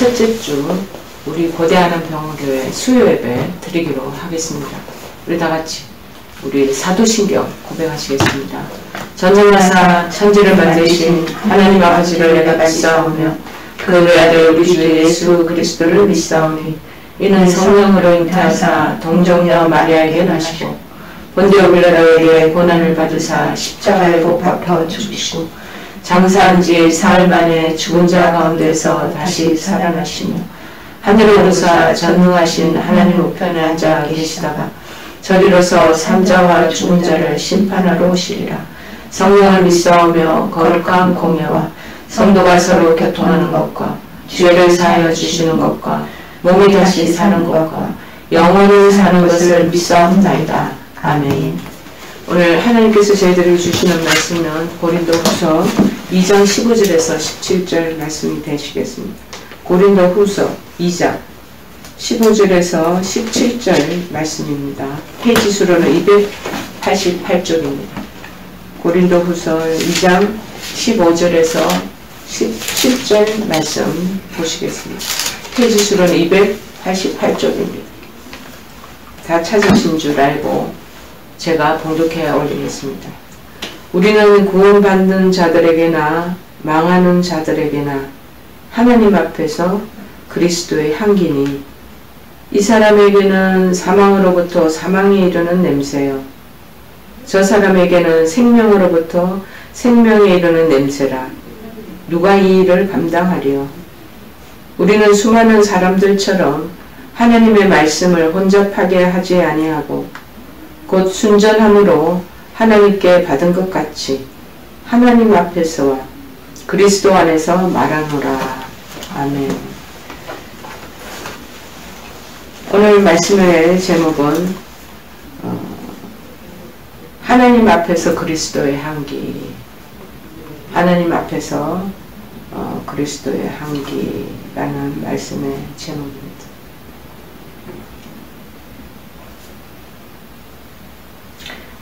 첫째 주 우리 고대하는 병원교회 수요예배 드리기로 하겠습니다. 우리 다같이 우리 사도신경 고백하시겠습니다. 전능하사 천지를 만드신 하나님 아버지를 내가 믿사오며 그의 아들 우리 주 예수 그리스도를 믿사오니 이는 성령으로 잉태하사 동정녀 마리아에게 나시고 본디오 빌라도에게 고난을 받으사 십자가에 못 박혀 죽으시고 장사한 지 사흘 만에 죽은 자 가운데서 다시 살아나시며 하늘에 오르사 전능하신 하나님 우편에 앉아 계시다가 저리로서 산자와 죽은 자를 심판하러 오시리라. 성령을 믿사오며 거룩한 공예와 성도가 서로 교통하는 것과 죄를 사하여 주시는 것과 몸이 다시 사는 것과 영원히 사는 것을 믿사옵나이다. 아멘. 오늘 하나님께서 저희들에게 주시는 말씀은 고린도후서 2장 15절에서 17절 말씀이 되시겠습니다. 고린도후서 2장 15절에서 17절 말씀입니다. 페이지 수로는 288쪽입니다. 고린도후서 2장 15절에서 17절 말씀 보시겠습니다. 페이지 수로는 288쪽입니다. 다 찾으신 줄 알고 제가 봉독해 올리겠습니다. 우리는 구원받는 자들에게나 망하는 자들에게나 하나님 앞에서 그리스도의 향기니 이 사람에게는 사망으로부터 사망에 이르는 냄새요 저 사람에게는 생명으로부터 생명에 이르는 냄새라. 누가 이 일을 감당하리요? 우리는 수많은 사람들처럼 하나님의 말씀을 혼잡하게 하지 아니하고 곧 순전함으로 하나님께 받은 것 같이 하나님 앞에서와 그리스도 안에서 말하노라. 아멘. 오늘 말씀의 제목은 하나님 앞에서 그리스도의 향기. 하나님 앞에서 그리스도의 향기라는 말씀의 제목입니다.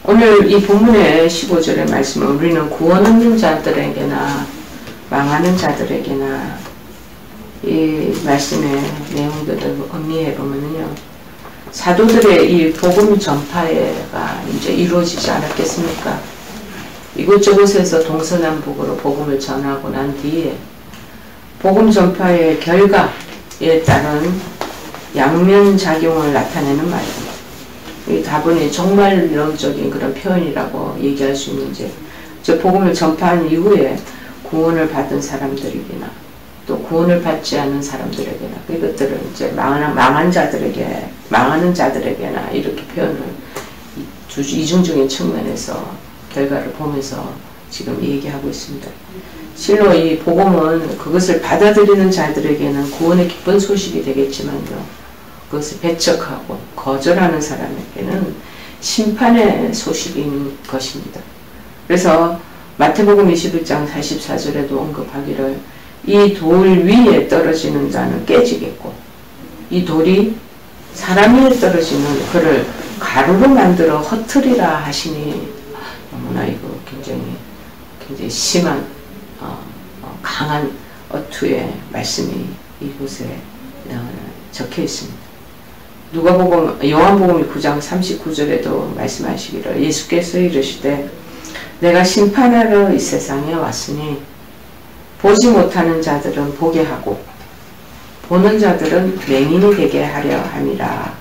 오늘 이 본문의 15절의 말씀은 우리는 구원 없는 자들에게나 망하는 자들에게나 이 말씀의 내용들을 음미해 보면요. 사도들의 이 복음 전파가 이제 이루어지지 않았겠습니까? 이곳저곳에서 동서남북으로 복음을 전하고 난 뒤에 복음 전파의 결과에 따른 양면작용을 나타내는 말입니다. 이 다분히 종말론적인 그런 표현이라고 얘기할 수 있는지, 저 복음을 전파한 이후에 구원을 받은 사람들에게나 또 구원을 받지 않은 사람들에게나 이것들을 이제 망한 자들에게, 망하는 자들에게나 이렇게 표현을 이중적인 측면에서 결과를 보면서 지금 얘기하고 있습니다. 실로 이 복음은 그것을 받아들이는 자들에게는 구원의 기쁜 소식이 되겠지만요. 그것을 배척하고 거절하는 사람에게는 심판의 소식인 것입니다. 그래서 마태복음 21장 44절에도 언급하기를 이 돌 위에 떨어지는 자는 깨지겠고 이 돌이 사람 위에 떨어지는 그를 가루로 만들어 흩트리라 하시니 너무나 이거 굉장히 심한 강한 어투의 말씀이 이곳에 적혀 있습니다. 요한복음 9장 39절에도 말씀하시기를 예수께서 이르시되 내가 심판하러 이 세상에 왔으니 보지 못하는 자들은 보게 하고 보는 자들은 맹인이 되게 하려 함이라.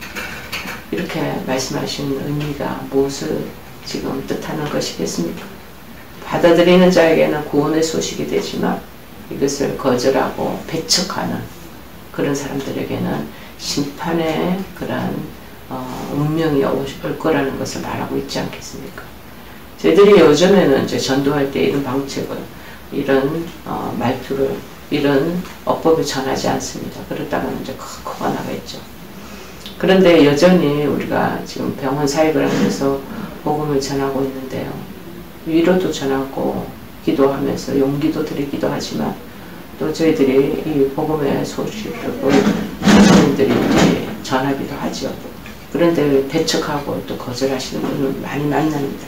이렇게 말씀하신 의미가 무엇을 지금 뜻하는 것이겠습니까? 받아들이는 자에게는 구원의 소식이 되지만 이것을 거절하고 배척하는 그런 사람들에게는 심판의 그런 운명이 올 거라는 것을 말하고 있지 않겠습니까? 저희들이 요즘에는 이제 전도할 때 이런 방책을, 이런 말투를, 이런 어법을 전하지 않습니다. 그러다가는 이제 커가 나가겠죠. 그런데 여전히 우리가 지금 병원 사역을 하면서 복음을 전하고 있는데요. 위로도 전하고 기도하면서 용기도 드리기도 하지만 또 저희들이 이 복음의 소식을 선생님들이 이제 전하기도 하죠. 그런데 배척하고 또 거절하시는 분을 많이 만납니다.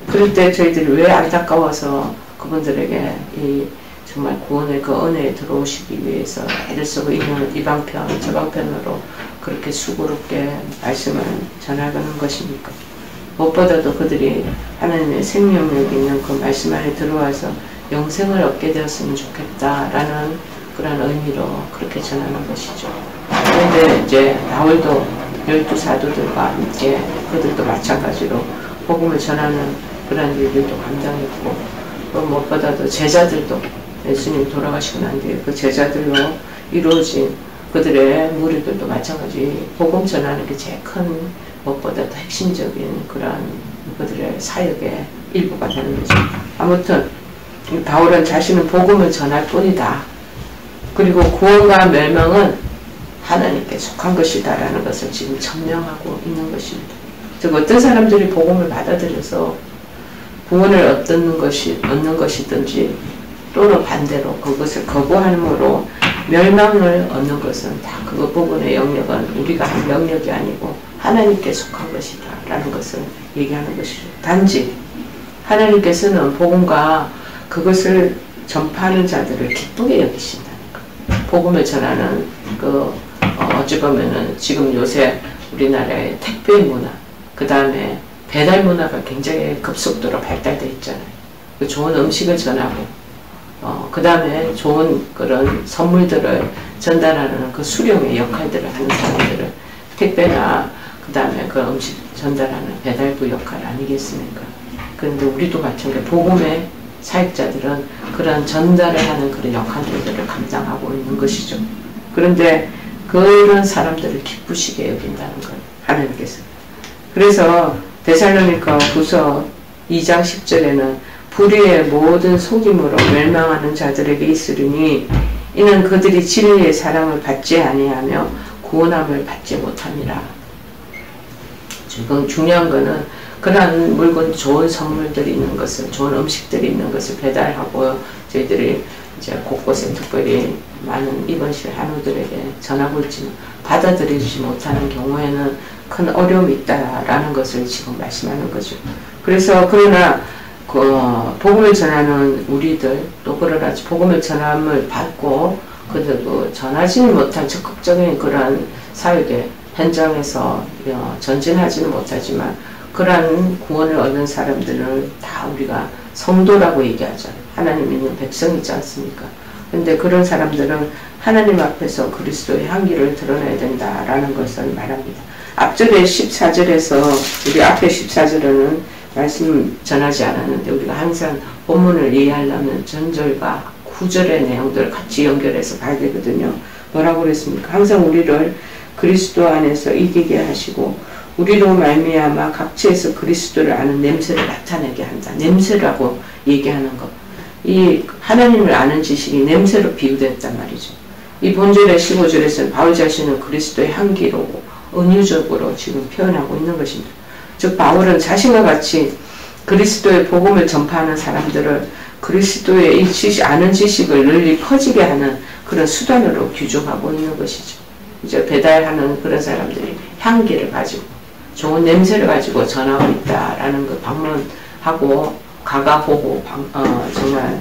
그럴 때 저희들이 왜 안타까워서 그분들에게 정말 구원의 그 은혜에 들어오시기 위해서 애를 쓰고 있는 이 방편 저 방편으로 그렇게 수고롭게 말씀을 전하는 것입니까? 무엇보다도 그들이 하나님의 생명력 있는 그 말씀 안에 들어와서 영생을 얻게 되었으면 좋겠다라는 그런 의미로 그렇게 전하는 것이죠. 그런데 이제 바울도 12사도들과 함께 그들도 마찬가지로 복음을 전하는 그런 일들도 감당했고, 무엇보다도 제자들도 예수님 돌아가시고 난 뒤에 그 제자들로 이루어진 그들의 무리들도 마찬가지 복음 전하는 게 제일 큰 무엇보다도 핵심적인 그런 그들의 사역의 일부가 되는 거죠. 아무튼 바울은 자신은 복음을 전할 뿐이다. 그리고 구원과 멸망은 하나님께 속한 것이다 라는 것을 지금 천명하고 있는 것입니다. 즉 어떤 사람들이 복음을 받아들여서 구원을 얻는 것이든지 또는 반대로 그것을 거부함으로 멸망을 얻는 것은 다 그 부분의 영역은 우리가 한 영역이 아니고 하나님께 속한 것이다 라는 것을 얘기하는 것이죠. 단지 하나님께서는 복음과 그것을 전파하는 자들을 기쁘게 여기신다는 것. 복음을 전하는 어찌 보면은 지금 요새 우리나라의 택배 문화, 그 다음에 배달 문화가 굉장히 급속도로 발달되어 있잖아요. 그 좋은 음식을 전하고, 그 다음에 좋은 그런 선물들을 전달하는 그 수령의 역할들을 하는 사람들을 택배나 그 다음에 그 음식 전달하는 배달부 역할 아니겠습니까? 그런데 우리도 마찬가지로 복음의 사역자들은 그런 전달을 하는 그런 역할들을 감당하고 있는 것이죠. 그런데 그런 사람들을 기쁘시게 여긴다는 걸 하나님께서. 그래서 데살로니가 후서 2장 10절에는 불의의 모든 속임으로 멸망하는 자들에게 있으리니 이는 그들이 진리의 사랑을 받지 아니하며 구원함을 받지 못함이라. 지금 중요한 거는 그러한 물건, 좋은 선물들이 있는 것을, 좋은 음식들이 있는 것을 배달하고 저희들이 이제 곳곳에 특별히 많은 입원실 한우들에게 전하고 있지만 받아들이지 못하는 경우에는 큰 어려움이 있다라는 것을 지금 말씀하는 거죠. 그래서 그러나 그 복음을 전하는 우리들, 또 그러나 복음의 전함을 받고 그들도 전하지는 못한 적극적인 그런 사역의 현장에서 전진하지는 못하지만 그러한 구원을 얻는 사람들을 다 우리가 성도라고 얘기하잖아요. 하나님 믿는 백성이지 않습니까? 근데 그런 사람들은 하나님 앞에서 그리스도의 향기를 드러내야 된다라는 것을 말합니다. 앞절에 14절에서 우리 앞에 14절에는 말씀 전하지 않았는데 우리가 항상 본문을 이해하려면 전절과 구절의 내용들을 같이 연결해서 봐야 되거든요. 뭐라고 그랬습니까? 항상 우리를 그리스도 안에서 이기게 하시고 우리로 말미암아 각지에서 그리스도를 아는 냄새를 나타내게 한다. 냄새라고 얘기하는 것. 이 하나님을 아는 지식이 냄새로 비유됐단 말이죠. 이 본절의 15절에서는 바울 자신은 그리스도의 향기로 은유적으로 지금 표현하고 있는 것입니다. 즉 바울은 자신과 같이 그리스도의 복음을 전파하는 사람들을 그리스도의 이 아는 지식을 널리 퍼지게 하는 그런 수단으로 규정하고 있는 것이죠. 이제 배달하는 그런 사람들이 향기를 가지고 좋은 냄새를 가지고 전하고 있다라는 거 방문하고 가가보고 정말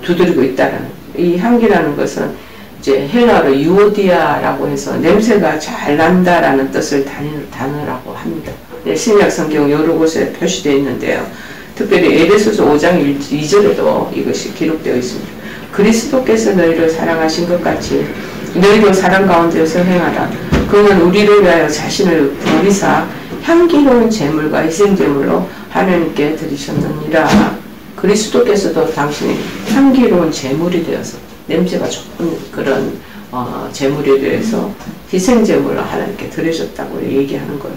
두드리고 있다라는 이 향기라는 것은 이제 헬라어로 유오디아라고 해서 냄새가 잘 난다라는 뜻을 단어라고 합니다. 신약 성경 여러 곳에 표시되어 있는데요. 특별히 에베소서 5장 2절에도 이것이 기록되어 있습니다. 그리스도께서 너희를 사랑하신 것 같이 너희도 사랑 가운데서 행하라. 그는 우리를 위하여 자신을 버리사 향기로운 제물과 희생제물로 하나님께 드리셨느니라. 그리스도께서도 당신이 향기로운 제물이 되어서 냄새가 좋은 그런 제물에 대해서 희생제물로 하나님께 드리셨다고 얘기하는 거예요.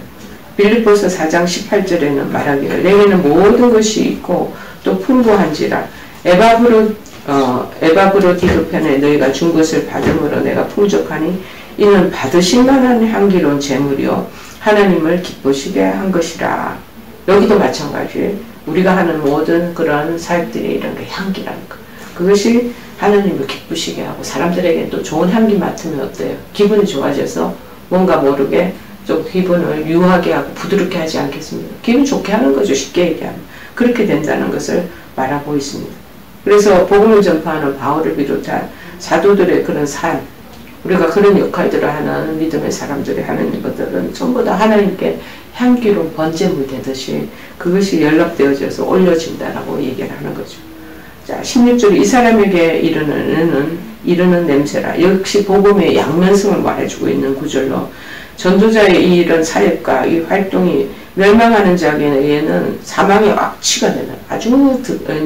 빌립보서 4장 18절에는 말하기를 내게는 모든 것이 있고 또 풍부한지라 에바브로디그 너희가 준 것을 받음으로 내가 풍족하니 이는 받으실 만한 향기로운 제물이요 하나님을 기쁘시게 한 것이라. 여기도 마찬가지 우리가 하는 모든 그런 사역들이 이런 게 향기라는 거. 그것이 하나님을 기쁘시게 하고 사람들에게 또 좋은 향기 맡으면 어때요? 기분이 좋아져서 뭔가 모르게 좀 기분을 유하게 하고 부드럽게 하지 않겠습니까? 기분 좋게 하는 거죠. 쉽게 얘기하면. 그렇게 된다는 것을 말하고 있습니다. 그래서 복음을 전파하는 바울을 비롯한 사도들의 그런 삶, 우리가 그런 역할들을 하는 믿음의 사람들이 하는 것들은 전부 다 하나님께 향기로 번제물 되듯이 그것이 연락되어져서 올려진다라고 얘기를 하는 거죠. 자, 16절 이 사람에게 이르는 냄새라. 역시 복음의 양면성을 말해주고 있는 구절로 전도자의 이런 사역과 이 활동이 멸망하는 자에게는 사망의 악취가 되는 아주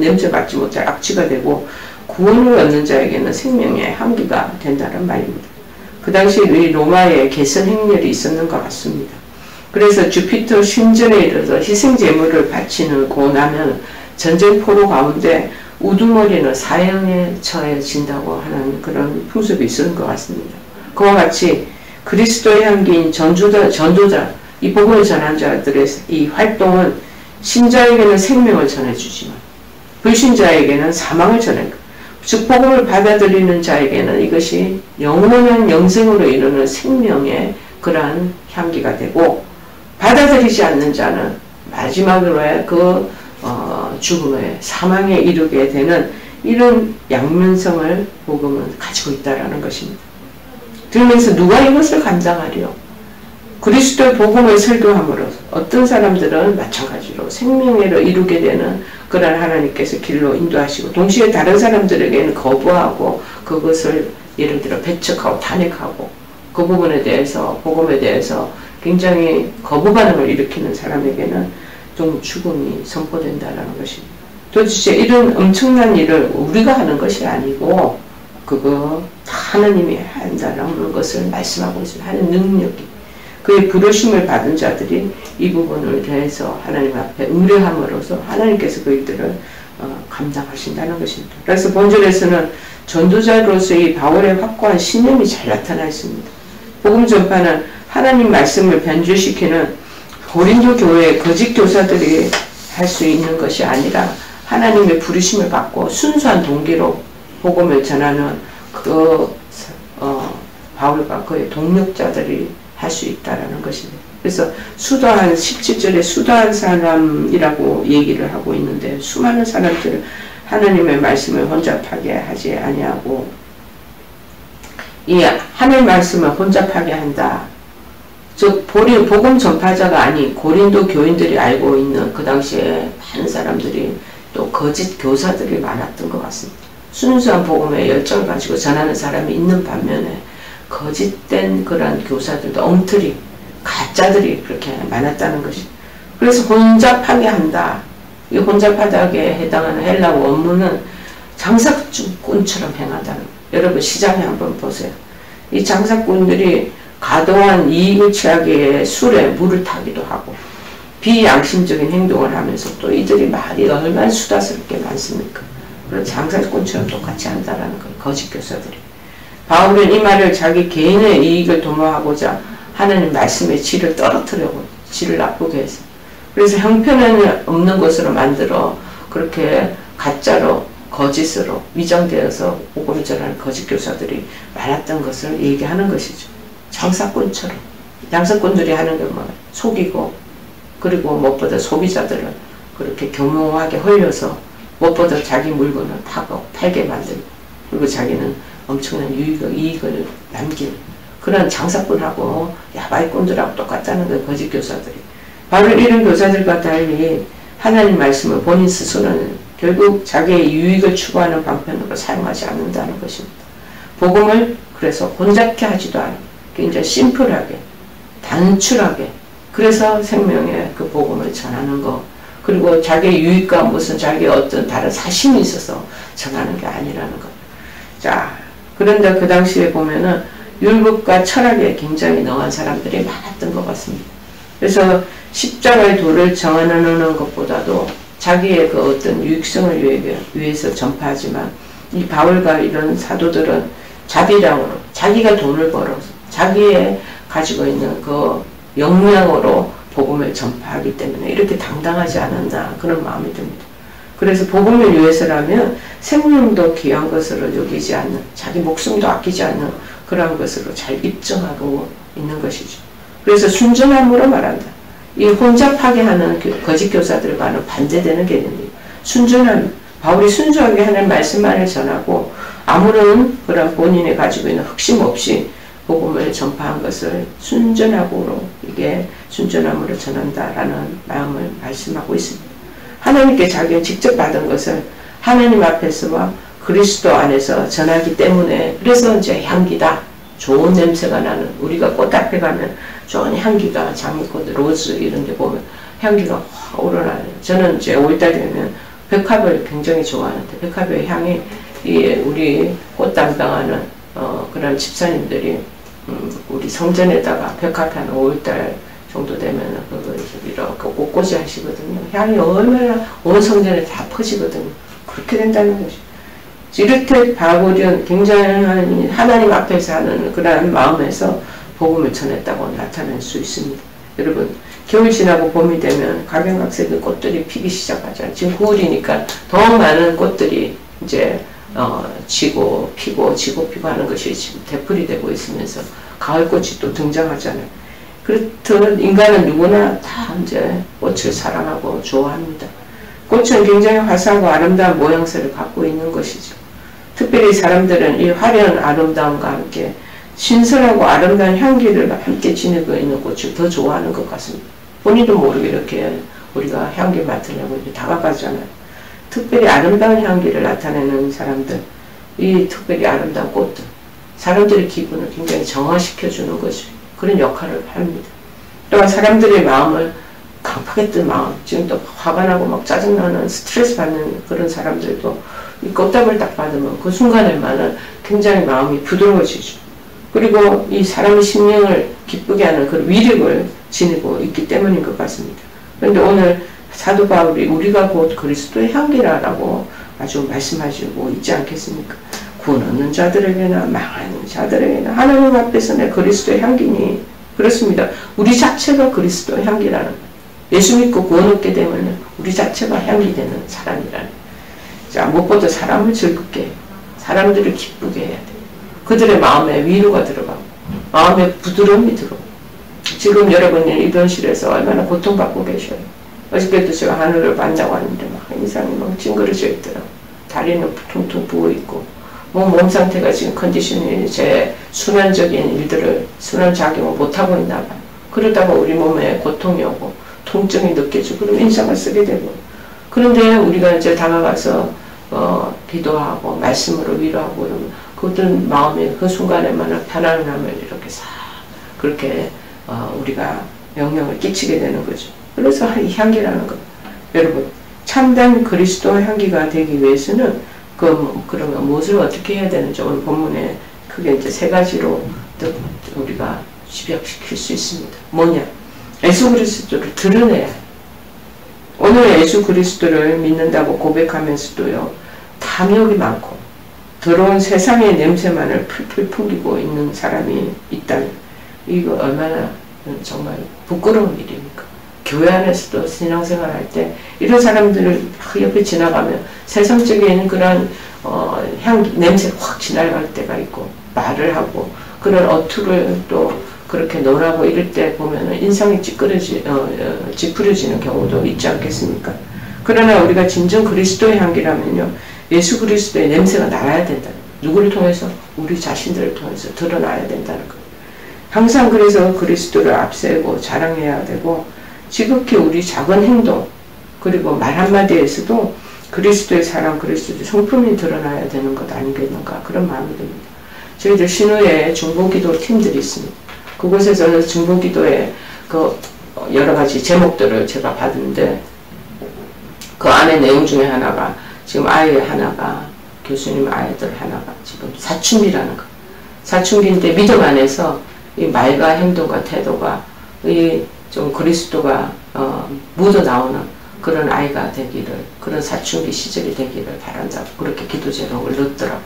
냄새 맡지 못할 악취가 되고 구원을 얻는 자에게는 생명의 향기가 된다는 말입니다. 그 당시 이 로마에 개선 행렬이 있었는 것 같습니다. 그래서 주피터 신전에 이르러서 희생 제물을 바치고 나면 전쟁포로 가운데 우두머리는 사형에 처해진다고 하는 그런 풍습이 있었는 것 같습니다. 그와 같이 그리스도의 향기인 전도자, 이 복음을 전한 자들의 이 활동은 신자에게는 생명을 전해주지만 불신자에게는 사망을 전해주고 즉 복음을 받아들이는 자에게는 이것이 영원한 영생으로 이르는 생명의 그러한 향기가 되고 받아들이지 않는 자는 마지막으로의 그 죽음의 사망에 이르게 되는 이런 양면성을 복음은 가지고 있다라는 것입니다. 그러면서 누가 이것을 감당하리요? 그리스도의 복음을 설교함으로써 어떤 사람들은 마찬가지로 생명을 이루게 되는 그런 하나님께서 길로 인도하시고 동시에 다른 사람들에게는 거부하고 그것을 예를 들어 배척하고 탄핵하고 그 부분에 대해서 복음에 대해서 굉장히 거부 반응을 일으키는 사람에게는 좀 죽음이 선포된다는 것입니다. 도대체 이런 엄청난 일을 우리가 하는 것이 아니고 그거 다 하나님이 한다는 것을 말씀하고 있습니다. 하는 능력이 그의 부르심을 받은 자들이 이 부분을 대해서 하나님 앞에 의뢰함으로써 하나님께서 그들을 감당하신다는 것입니다. 그래서 본절에서는 전도자로서의 바울의 확고한 신념이 잘 나타나 있습니다. 복음 전파는 하나님 말씀을 변주시키는 고린도 교회의 거짓 교사들이 할 수 있는 것이 아니라 하나님의 부르심을 받고 순수한 동기로 복음을 전하는 바울과 그의 동력자들이 할 수 있다라는 것입니다. 그래서 수도한 17절에 수도한 사람이라고 얘기를 하고 있는데 수많은 사람들은 하나님의 말씀을 혼잡하게 하지 아니하고 이 하나님 말씀을 혼잡하게 한다. 즉 복음 전파자가 아닌 고린도 교인들이 알고 있는 그 당시에 많은 사람들이 또 거짓 교사들이 많았던 것 같습니다. 순수한 복음에 열정을 가지고 전하는 사람이 있는 반면에 거짓된 그런 교사들도 엉터리, 가짜들이 그렇게 많았다는 것이. 그래서 혼잡하게 한다. 이 혼잡하다에 해당하는 헬라 원문은 장사꾼처럼 행하다는 거예요. 여러분 시장에 한번 보세요. 이 장사꾼들이 과도한 이익을 취하기 위해 술에 물을 타기도 하고 비양심적인 행동을 하면서 또 이들이 말이 얼마나 수다스럽게 많습니까? 그런 장사꾼처럼 똑같이 한다는 거예요. 거짓 교사들이. 바울은 이 말을 자기 개인의 이익을 도모하고자 하나님 말씀의 질을 떨어뜨려고 질을 나쁘게 해서 그래서 형편은 없는 것으로 만들어 그렇게 가짜로 거짓으로 위장되어서 복음을 전하는 거짓 교사들이 많았던 것을 얘기하는 것이죠. 장사꾼처럼 장사꾼들이 하는 게 뭐 속이고 그리고 무엇보다 소비자들을 그렇게 교묘하게 헐려서 무엇보다 자기 물건을 팔게 만들고 그리고 자기는 엄청난 이익을 남기는 그런 장사꾼하고 야바이꾼들하고 똑같다는 거예요. 거짓 교사들이. 바로 이런 교사들과 달리 하나님 말씀을 본인 스스로는 결국 자기의 유익을 추구하는 방편으로 사용하지 않는다는 것입니다. 복음을 그래서 혼잡케 하지도 않고 굉장히 심플하게 단출하게 그래서 생명의 그 복음을 전하는 것 그리고 자기의 유익과 무슨 자기의 어떤 다른 사심이 있어서 전하는 게 아니라는 것. 자, 그런데 그 당시에 보면은 율법과 철학에 굉장히 능한 사람들이 많았던 것 같습니다. 그래서 십자가의 도를 정하는 것보다도 자기의 그 어떤 유익성을 위해서 전파하지만 이 바울과 이런 사도들은 자비량으로 자기가 돈을 벌어서 자기의 가지고 있는 그 역량으로 복음을 전파하기 때문에 이렇게 당당하지 않았나 그런 마음이 듭니다. 그래서 복음을 위해서라면 생명도 귀한 것으로 여기지 않는 자기 목숨도 아끼지 않는 그런 것으로 잘 입증하고 있는 것이죠. 그래서 순전함으로 말한다. 이 혼잡하게 하는 거짓 교사들과는 반대되는 개념이에요. 순전함, 바울이 순수하게 하는 말씀만을 전하고 아무런 그런 본인이 가지고 있는 흑심 없이 복음을 전파한 것을 순전함으로 이게 순전함으로 전한다라는 마음을 말씀하고 있습니다. 하나님께 자기가 직접 받은 것을 하나님 앞에서와 그리스도 안에서 전하기 때문에 그래서 이제 향기다. 좋은 냄새가 나는 우리가 꽃 앞에 가면 좋은 향기가 장미꽃, 로즈 이런 데 보면 향기가 확 우러나요. 저는 이제 5월달 되면 백합을 굉장히 좋아하는데 백합의 향이 우리 꽃 담당하는 그런 집사님들이 우리 성전에다가 백합 한 5월달 정도 되면 그걸 이렇게 꽃꽂이 하시거든요. 향이 얼마나 온 성전에 다 퍼지거든요. 그렇게 된다는 것이. 이렇게 바울은 굉장히 하나님 앞에서 하는 그러한 마음에서 복음을 전했다고 나타낼 수 있습니다. 여러분, 겨울 지나고 봄이 되면 각양각색의 꽃들이 피기 시작하잖아요. 지금 9월이니까 더 많은 꽃들이 이제 지고 피고 하는 것이 지금 되풀이 되고 있으면서 가을꽃이 또 등장하잖아요. 그렇듯 인간은 누구나 다 이제 꽃을 사랑하고 좋아합니다. 꽃은 굉장히 화사하고 아름다운 모양새를 갖고 있는 것이죠. 특별히 사람들은 이 화려한 아름다움과 함께 신선하고 아름다운 향기를 함께 지니고 있는 꽃을 더 좋아하는 것 같습니다. 본인도 모르게 이렇게 우리가 향기 맡으려고 이렇게 다가가잖아요. 특별히 아름다운 향기를 나타내는 사람들, 이 특별히 아름다운 꽃들, 사람들의 기분을 굉장히 정화시켜주는 것이 그런 역할을 합니다. 또한 사람들의 마음을 강팍했던 마음, 지금 또 화가 나고 막 짜증나는 스트레스 받는 그런 사람들도 이 꽃담을 딱 받으면 그 순간에만은 굉장히 마음이 부드러워지죠. 그리고 이 사람의 심령을 기쁘게 하는 그런 위력을 지니고 있기 때문인 것 같습니다. 그런데 오늘 사도 바울이 우리가 곧 그리스도의 향기라라고 아주 말씀하시고 있지 않겠습니까? 구원 얻는 자들에게나 망하는 자들에게나 하나님 앞에서 내 그리스도의 향기니 그렇습니다. 우리 자체가 그리스도의 향기라는 거예요. 예수 믿고 구원 얻게 되면 우리 자체가 향기되는 사람이라는 거예요. 자, 무엇보다 사람을 즐겁게 사람들을 기쁘게 해야 돼요. 그들의 마음에 위로가 들어가고 마음에 부드러움이 들어오고 지금 여러분이 입원실에서 얼마나 고통받고 계셔요. 어저께도 제가 하늘을 만나고 왔는데 막 인상이 막 찡그러져 있더라고요. 다리는 퉁퉁 부어있고 몸 상태가 지금 컨디션이 제 수면적인 일들을 수면작용을 못하고 있나 봐요. 그러다가 우리 몸에 고통이 오고 통증이 느껴지고 그럼 인상을 쓰게 되고 그런데 우리가 이제 다가가서 기도하고 말씀으로 위로하고 그러면 그들 마음에 그 순간에만 편안함을 이렇게 싹 그렇게 우리가 영향을 끼치게 되는 거죠. 그래서 이 향기라는 것. 여러분 참된 그리스도의 향기가 되기 위해서는 그러면 무엇을 어떻게 해야 되는지 오늘 본문에 크게 이제 세 가지로 우리가 집약시킬 수 있습니다. 뭐냐? 예수 그리스도를 드러내야 해요. 오늘 예수 그리스도를 믿는다고 고백하면서도요 탐욕이 많고 더러운 세상의 냄새만을 풀풀 풍기고 있는 사람이 있다면 이거 얼마나 정말 부끄러운 일입니까? 교회 안에서도 신앙생활 할 때 이런 사람들을 옆에 지나가면 세상적인 그런 냄새가 확 지나갈 때가 있고 말을 하고 그런 어투를 또 그렇게 논하고 이럴 때 보면 인상이 찌푸려지는 경우도 있지 않겠습니까? 그러나 우리가 진정 그리스도의 향기라면요 예수 그리스도의 냄새가 나야 된다. 누구를 통해서? 우리 자신들을 통해서 드러나야 된다는 거예요. 항상 그래서 그리스도를 앞세우고 자랑해야 되고 지극히 우리 작은 행동 그리고 말 한마디에서도 그리스도의 사랑, 그리스도의 성품이 드러나야 되는 것 아니겠는가 그런 마음이 듭니다. 저희들 신우에 중보기도 팀들이 있습니다. 그곳에서 중보기도의 그 여러 가지 제목들을 제가 받는데 그 안에 내용 중에 하나가 지금 아이 하나가 교수님 아이들 하나가 지금 사춘기라는 거. 사춘기인데 믿음 안에서 이 말과 행동과 태도가 이 좀 그리스도가 묻어 나오는 그런 아이가 되기를 그런 사춘기 시절이 되기를 바란다고 그렇게 기도 제목을 넣었더라고.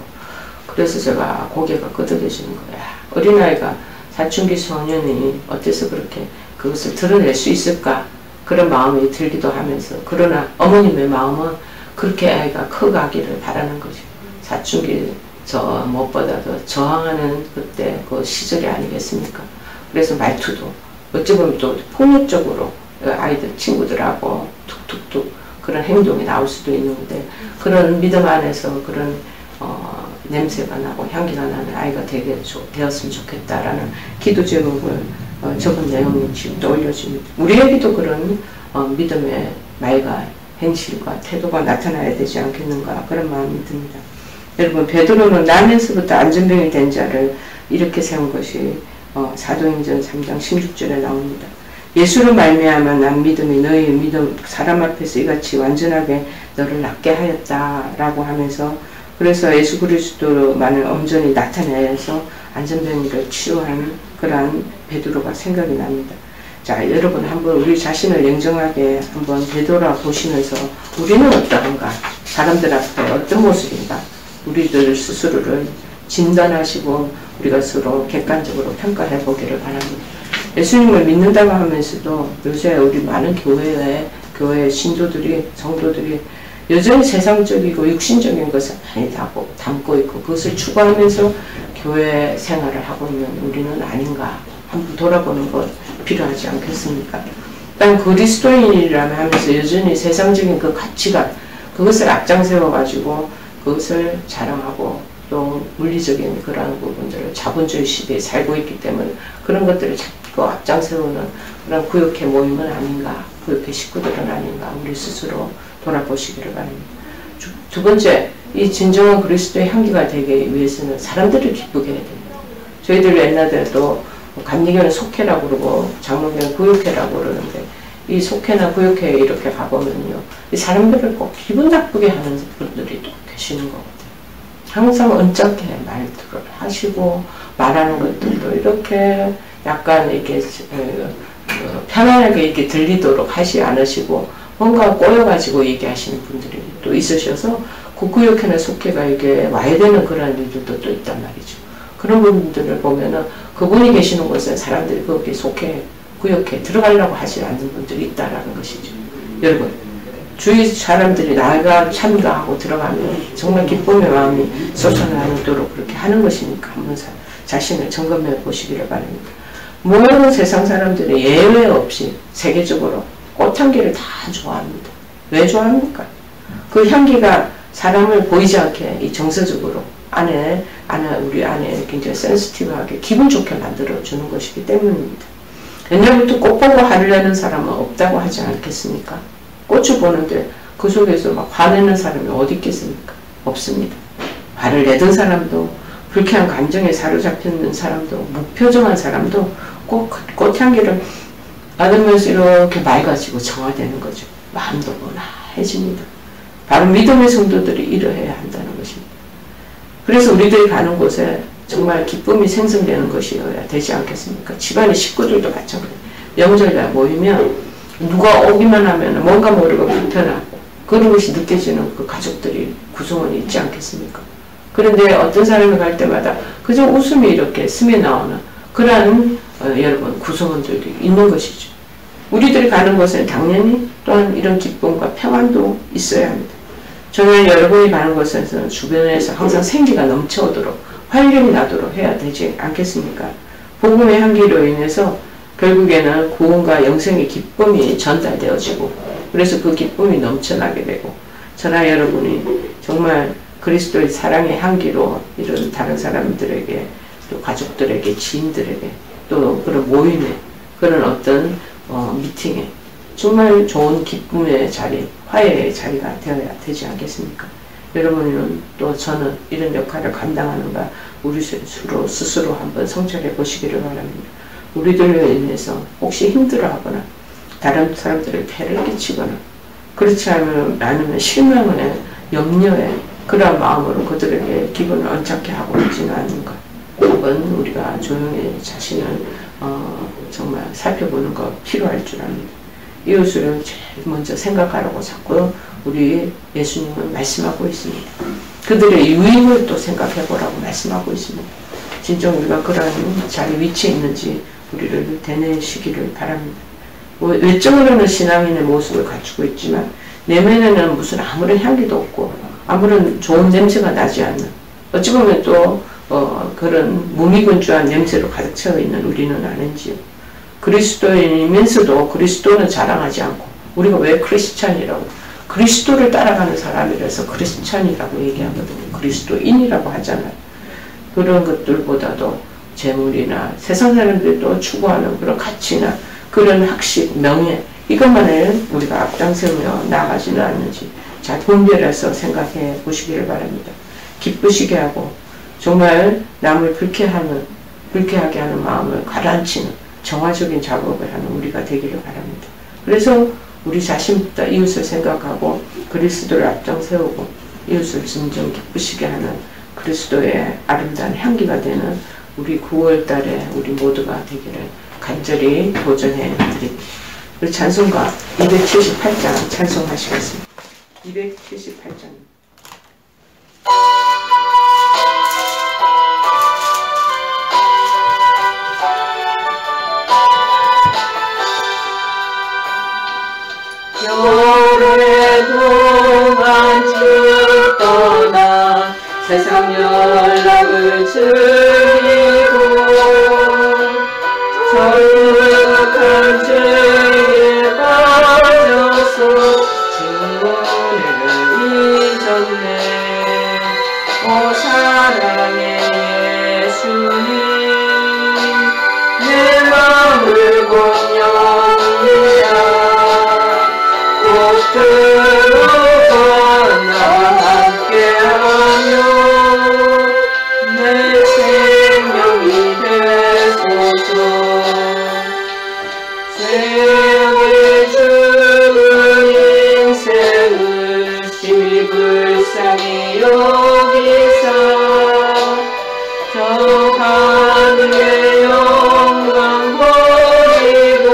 그래서 제가 고개가 끄덕여지는 거야. 어린아이가 사춘기 소년이 어째서 그렇게 그것을 드러낼 수 있을까 그런 마음이 들기도 하면서 그러나 어머님의 마음은 그렇게 아이가 커가기를 바라는 거죠. 사춘기 무엇보다도 저항하는 그때 그 시절이 아니겠습니까? 그래서 말투도 어찌 보면 또 폭력적으로 아이들 친구들하고 툭툭툭 그런 행동이 나올 수도 있는데 그런 믿음 안에서 그런 냄새가 나고 향기가 나는 아이가 되었으면 좋겠다라는 기도 제목을 적은 내용이 지금 떠올려집니다. 우리에게도 그런 믿음의 말과 행실과 태도가 나타나야 되지 않겠는가 그런 마음이 듭니다. 여러분 베드로는 나면서부터 안전병이 된 자를 이렇게 세운 것이 사도행전 3장 16절에 나옵니다. 예수로 말미암아 난 믿음이 너희 믿음 사람 앞에서 이같이 완전하게 너를 낫게 하였다라고 하면서 그래서 예수 그리스도만을 온전히 나타내서 안전병이를 치유하는 그러한 베드로가 생각이 납니다. 자, 여러분 한번 우리 자신을 냉정하게 한번 되돌아보시면서 우리는 어떠한가? 사람들 앞에 어떤 모습인가? 우리들 스스로를 진단하시고 우리가 서로 객관적으로 평가해 보기를 바랍니다. 예수님을 믿는다고 하면서도 요새 우리 많은 교회 신도들이 성도들이 여전히 세상적이고 육신적인 것을 많이 담고 있고 그것을 추구하면서 교회 생활을 하고 있는 우리는 아닌가 한번 돌아보는 것 필요하지 않겠습니까? 일단 그리스도인이라면 하면서 여전히 세상적인 그 가치관 그것을 앞장세워 가지고 그것을 자랑하고 또 물리적인 그런 부분들을 자본주의 시대에 살고 있기 때문에 그런 것들을 자꾸 앞장세우는 그런 구역회 모임은 아닌가 구역회 식구들은 아닌가 우리 스스로 돌아보시기를 바랍니다. 두 번째, 이 진정한 그리스도의 향기가 되기 위해서는 사람들을 기쁘게 해야 됩니다. 저희들 옛날에도 감리교는 속회라고 그러고 장로교는 구역회라고 그러는데 이 속회나 구역회에 이렇게 가보면요. 이 사람들을 꼭 기분 나쁘게 하는 분들이 또 계시는 것 같아요. 항상 언짢게 말들을 하시고 말하는 것들도 이렇게 약간 이렇게 편안하게 이렇게 들리도록 하지 않으시고 뭔가 꼬여가지고 얘기하시는 분들이 또 있으셔서 구역회나 속회가 이게 와야 되는 그런 일들도 또 있단 말이죠. 그런 분들을 보면은 그분이 계시는 곳에 사람들이 거기 속회, 구역회 들어가려고 하지 않는 분들이 있다라는 것이죠. 여러분, 주위 사람들이 나가 참가하고 들어가면 정말 기쁨의 마음이 솟아나도록 그렇게 하는 것이니까 한번 자신을 점검해 보시기를 바랍니다. 모든 세상 사람들이 예외 없이 세계적으로 꽃향기를 다 좋아합니다. 왜 좋아합니까? 그 향기가 사람을 보이지 않게 이 정서적으로 우리 안에 굉장히 센시티브하게 기분 좋게 만들어주는 것이기 때문입니다. 옛날부터 꽃 보고 화를 내는 사람은 없다고 하지 않겠습니까? 꽃을 보는데 그 속에서 막 화내는 사람이 어디 있겠습니까? 없습니다. 화를 내던 사람도 불쾌한 감정에 사로잡히는 사람도 무표정한 사람도 꽃향기를 받으면서 이렇게 맑아지고 정화되는 거죠. 마음도 온화해집니다. 바로 믿음의 성도들이 이러해야 한다는 것입니다. 그래서 우리들이 가는 곳에 정말 기쁨이 생성되는 것이어야 되지 않겠습니까? 집안의 식구들도 마찬가지예요. 명절날 모이면 누가 오기만 하면 뭔가 모르고 불편하고 그런 것이 느껴지는 그 가족들이 구성원이 있지 않겠습니까? 그런데 어떤 사람이 갈 때마다 그저 웃음이 이렇게 스며 나오는 그러한 여러분 구성원들이 있는 것이죠. 우리들이 가는 곳에는 당연히 또한 이런 기쁨과 평안도 있어야 합니다. 저는 여러분이 가는 곳에서는 주변에서 항상 생기가 넘쳐오도록 활력이 나도록 해야 되지 않겠습니까? 복음의 향기로 인해서 결국에는 구원과 영생의 기쁨이 전달되어지고 그래서 그 기쁨이 넘쳐나게 되고 저나 여러분이 정말 그리스도의 사랑의 향기로 이런 다른 사람들에게 또 가족들에게 지인들에게 또 그런 모임에 그런 어떤 미팅에 정말 좋은 기쁨의 자리, 화해의 자리가 되어야 되지 않겠습니까? 여러분은 또 저는 이런 역할을 감당하는가 우리 스스로 한번 성찰해 보시기를 바랍니다. 우리들로 인해서 혹시 힘들어하거나 다른 사람들의 폐를 끼치거나 그렇지 않으면 실망에 염려에 그러한 마음으로 그들에게 기분을 언짢게 하고 있지는 않은가 한번 우리가 조용히 자신을 정말 살펴보는 거 필요할 줄 압니다. 이웃을 제일 먼저 생각하라고 자꾸 우리 예수님은 말씀하고 있습니다. 그들의 유익을 또 생각해 보라고 말씀하고 있습니다. 진짜 우리가 그런 자리 위치에 있는지 우리를 되뇌시기를 바랍니다. 외적으로는 신앙인의 모습을 갖추고 있지만 내면에는 무슨 아무런 향기도 없고 아무런 좋은 냄새가 나지 않는 어찌 보면 또 그런 무미건조한 냄새로 가득 채워 있는 우리는 아는지요. 그리스도인이면서도 그리스도는 자랑하지 않고 우리가 왜 크리스찬이라고 그리스도를 따라가는 사람이라서 크리스천이라고 얘기하거든요. 그리스도인이라고 하잖아요. 그런 것들보다도 재물이나 세상 사람들이 또 추구하는 그런 가치나 그런 학식, 명예 이것만을 우리가 앞장서며 나가지는 않는지 잘 분별해서 생각해 보시기를 바랍니다. 기쁘시게 하고 정말 남을 불쾌하게 하는 마음을 가라앉히는 정화적인 작업을 하는 우리가 되기를 바랍니다. 그래서 우리 자신보다 이웃을 생각하고 그리스도를 앞장 세우고 이웃을 진정 기쁘시게 하는 그리스도의 아름다운 향기가 되는 우리 9월 달에 우리 모두가 되기를 간절히 도전해 드립니다. 우리 찬송가 278장 찬송하시겠습니다. 278장. 오랫동안 죽거나 세상 연락을 즐기고 절룩한 죄에 빠져서 진노를 잊었네. 오 사랑의 예수님 내 마음을 공경합니다. 들어가 나와 함께하며 내 생명이 되소서. 세월 죽은 인생을 심히 불쌍히 여기사 저 하늘의 영광 버리고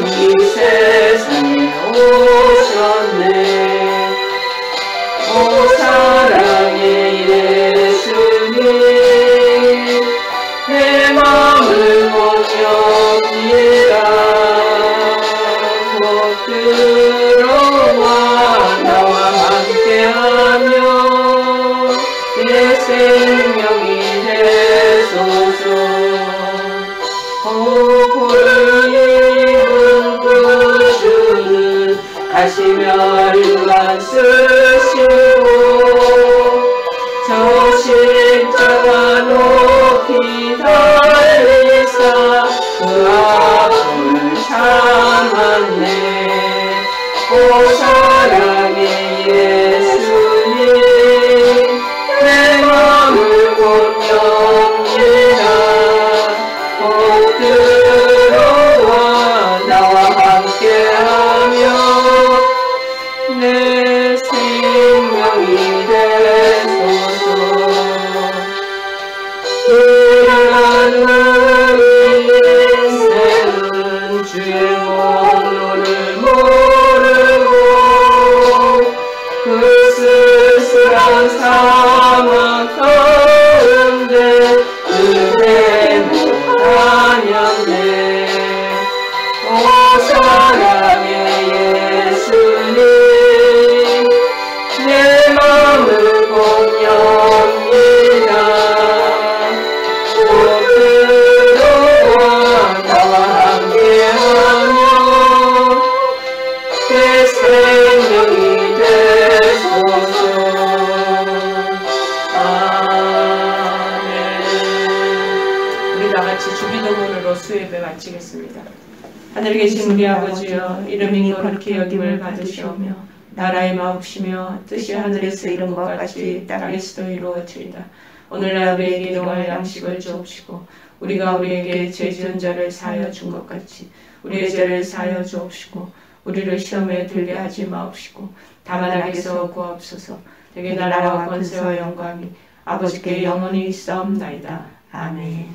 이 세상에 오셨네. 오 사랑의 예수님 내 마음을 공경합니다. 곧 들어와 나와 함께하며 내 생명이 되소서. 보를 입은 구주는 가시며 율관 쓰시고 저 십자가 높이 달리사 그 앞을 참았네. 오 사랑의 예수님 내 마음을 공경합니다. 꼭 들어와 나와 함께하며 내 생명이 되소서. 일어나는 인생은 주의 공로를 모르고 그 쓸쓸한 사막 가운데 그대로 다녔네. 오 사랑의 예수님 내 마음을 공경합니다. 곧 들어와 나와 함께하며 내 생명이 되소서. 아멘. 우리 다같이 주기도문으로 수예배 마치겠습니다. 하늘에 계신 우리 아버지여 이름이 거룩히 여김을 받으시오며 나라의 마옵시며 뜻이 하늘에서 이룬 것 같이 땅에서도 이루어지리다. 오늘날 우리에게 일용할 양식을 주옵시고 우리가 우리에게 죄 지은 자를 사하여 준 것 같이 우리의 죄를 사하여 주옵시고 우리를 시험에 들게 하지 마옵시고 다만 악에서 구하옵소서. 대개 나라와 권세와 영광이 아버지께 영원히 있사옵나이다. 아멘.